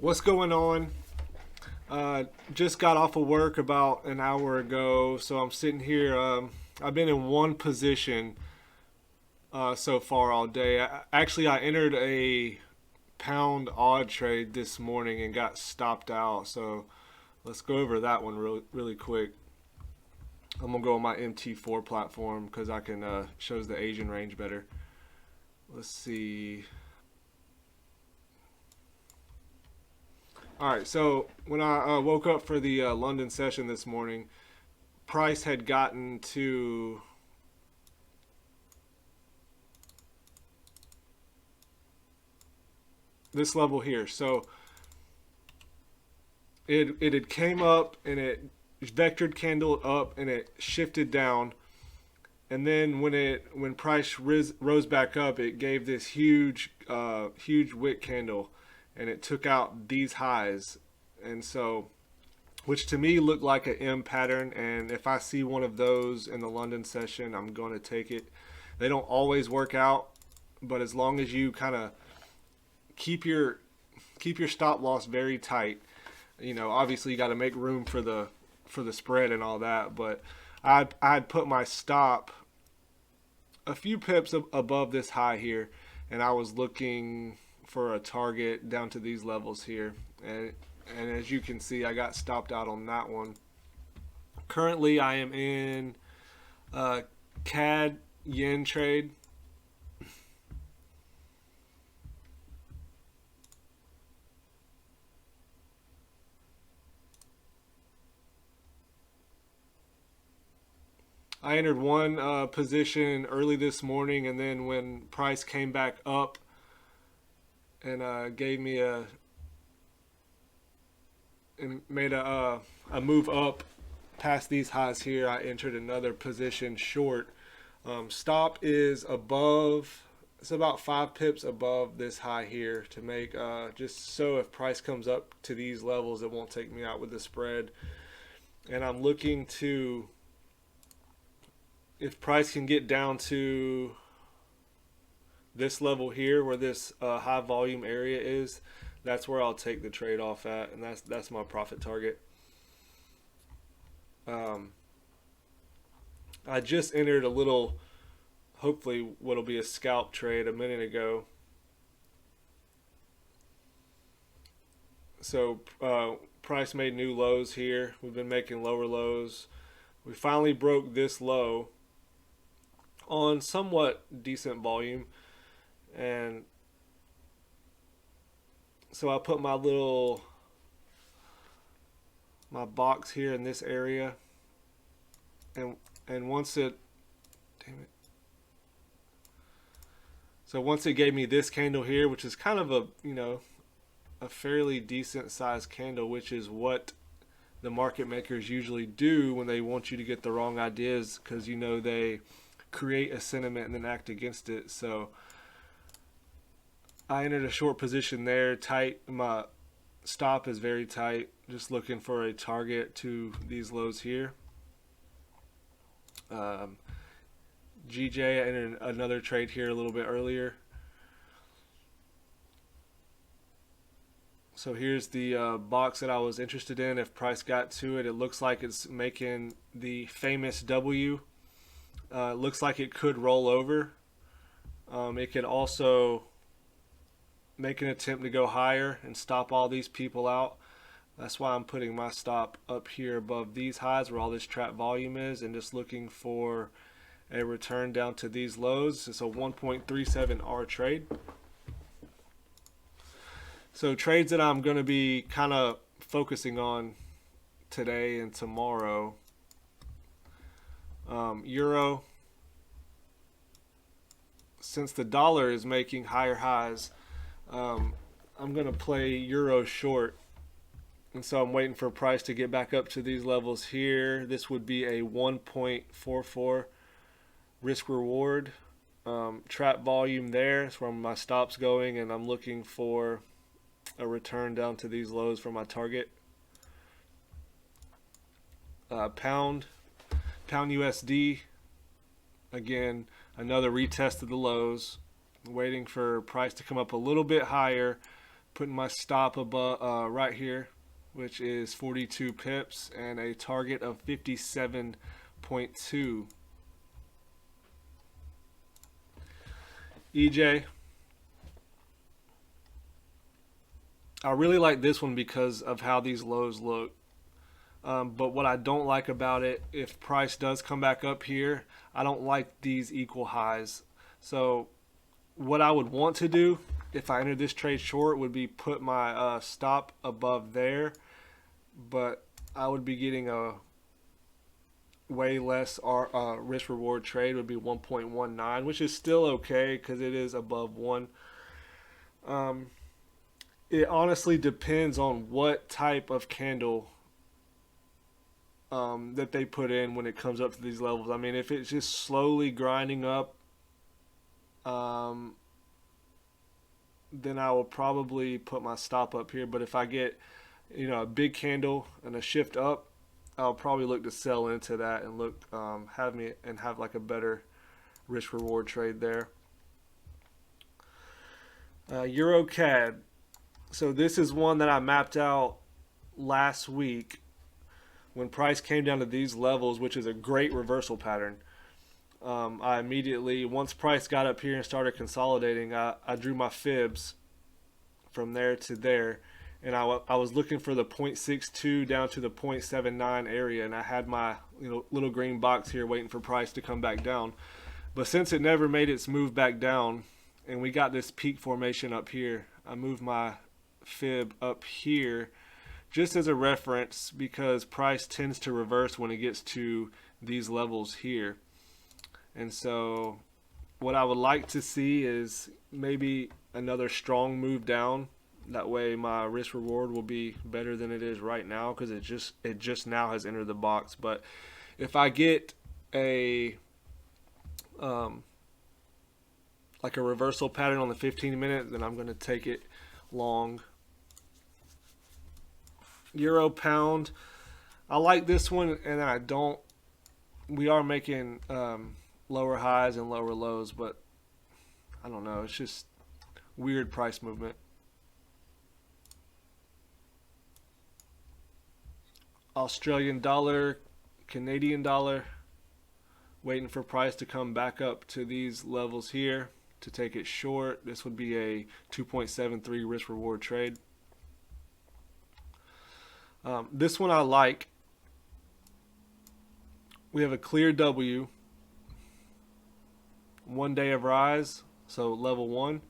What's going on? Just got off of work about an hour ago, so I'm sitting here. I've been in one position so far all day. I entered a pound odd trade this morning and got stopped out. So let's go over that one really quick. I'm gonna go on my MT4 platform because I can shows the Asian range better. Let's see. All right, so when I woke up for the London session this morning, price had gotten to this level here. So it had came up and it vectored candle up and it shifted down, and then when price rose back up, it gave this huge wick candle, and it took out these highs, and so which to me looked like an M pattern. And if I see one of those in the London session, I'm going to take it. They don't always work out, but as long as you kind of keep your stop loss very tight, obviously you got to make room for the spread and all that. But I'd put my stop a few pips above this high here, and I was looking for a target down to these levels here, and as you can see, I got stopped out on that one. Currently I am in a CAD yen trade. I entered one position early this morning, and then when price came back up and gave me made a move up past these highs here, I entered another position short. Stop is above. It's about 5 pips above this high here to make just so if price comes up to these levels, it won't take me out with the spread. And I'm looking to, if price can get down to this level here where this high volume area is, that's where I'll take the trade off at, and that's my profit target. I just entered a little, hopefully what'll be a scalp trade a minute ago. So price made new lows here. We've been making lower lows. We finally broke this low on somewhat decent volume, and so I put my box here in this area, and once it, damn it, so once it gave me this candle here, which is kind of a fairly decent sized candle, which is what the market makers usually do when they want you to get the wrong ideas, because they create a sentiment and then act against it. So I entered a short position there, tight. My stop is very tight, just looking for a target to these lows here. GJ, I entered another trade here a little bit earlier. So here's the box that I was interested in. If price got to it, it looks like it's making the famous W. Looks like it could roll over. It could also make an attempt to go higher and stop all these people out. That's why I'm putting my stop up here above these highs where all this trap volume is, and just looking for a return down to these lows. It's a 1.37 R trade. So trades that I'm going to be kind of focusing on today and tomorrow. Euro, since the dollar is making higher highs, I'm going to play Euro short, and so I'm waiting for price to get back up to these levels here. This would be a 1.44 risk reward. Trap volume there. That's where my stop's going, and I'm looking for a return down to these lows for my target. Pound USD, again, another retest of the lows. Waiting for price to come up a little bit higher putting my stop above right here, which is 42 pips, and a target of 57.2. EJ, I really like this one because of how these lows look. But what I don't like about it, if price does come back up here, I don't like these equal highs. So what I would want to do if I entered this trade short would be put my stop above there, but I would be getting a way less risk reward trade. Would be 1.19, which is still okay because it is above 1. It honestly depends on what type of candle that they put in when it comes up to these levels. I mean, if it's just slowly grinding up, then I will probably put my stop up here. But if I get, a big candle and a shift up, I'll probably look to sell into that and look have like a better risk reward trade there. Euro CAD. So this is one that I mapped out last week when price came down to these levels, which is a great reversal pattern. I immediately, once price got up here and started consolidating, I drew my fibs from there to there, and I was looking for the 0.62 down to the 0.79 area, and I had my little green box here waiting for price to come back down. But since it never made its move back down, and we got this peak formation up here, I moved my fib up here just as a reference because price tends to reverse when it gets to these levels here. And so what I would like to see is maybe another strong move down. That way my risk reward will be better than it is right now because it just now has entered the box. But if I get a like a reversal pattern on the 15-minute, then I'm going to take it long. Euro pound, I like this one, and I don't. We are making lower highs and lower lows, but I don't know. It's just weird price movement. Australian dollar, Canadian dollar, waiting for price to come back up to these levels here to take it short. This would be a 2.73 risk reward trade. This one I like. We have a clear W, 1 day of rise, so level 1.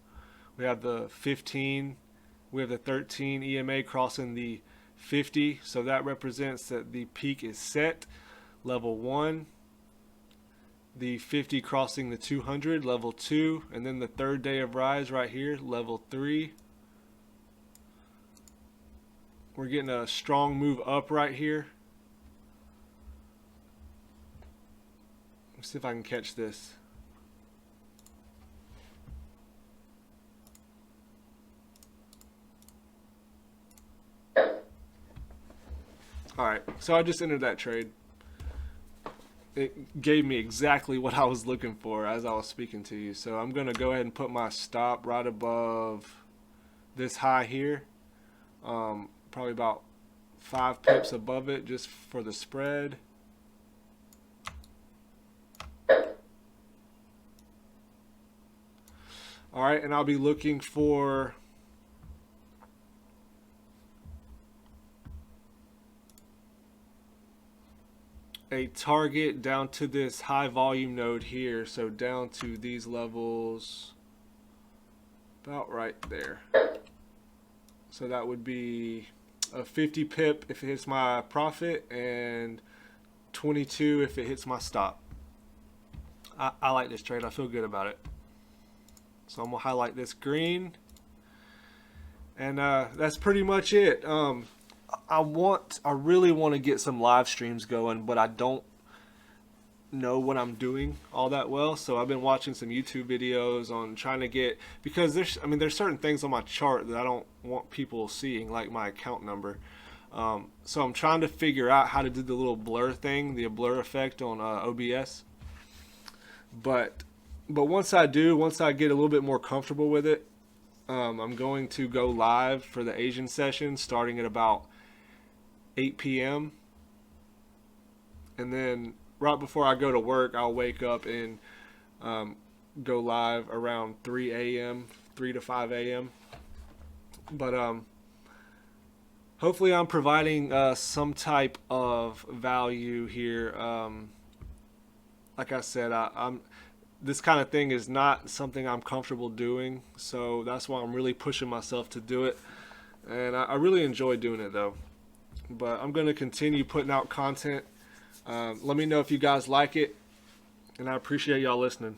We have the 15, we have the 13 EMA crossing the 50, so that represents that the peak is set, level 1. The 50 crossing the 200, level 2, and then the 3rd day of rise right here, level 3. We're getting a strong move up right here. Let's see if I can catch this. Alright, so I just entered that trade. It gave me exactly what I was looking for as I was speaking to you. So I'm going to go ahead and put my stop right above this high here. Probably about 5 pips above it just for the spread. Alright, and I'll be looking for a target down to this high volume node here, so down to these levels about right there. So that would be a 50 pip if it hits my profit and 22 if it hits my stop. I like this trade. I feel good about it. So I'm gonna highlight this green, and that's pretty much it. I really want to get some live streams going, but I don't know what I'm doing all that well. So I've been watching some YouTube videos on trying to get, because there's certain things on my chart that I don't want people seeing, like my account number. So I'm trying to figure out how to do the little blur thing, the blur effect on OBS. But once I get a little bit more comfortable with it, I'm going to go live for the Asian session starting at about 8 p.m. And then right before I go to work, I'll wake up and go live around 3 a.m., 3 to 5 a.m. But hopefully I'm providing some type of value here. Like I said, I'm this kind of thing is not something I'm comfortable doing, so that's why I'm really pushing myself to do it. And I really enjoy doing it though. But I'm going to continue putting out content. Let me know if you guys like it, and I appreciate y'all listening.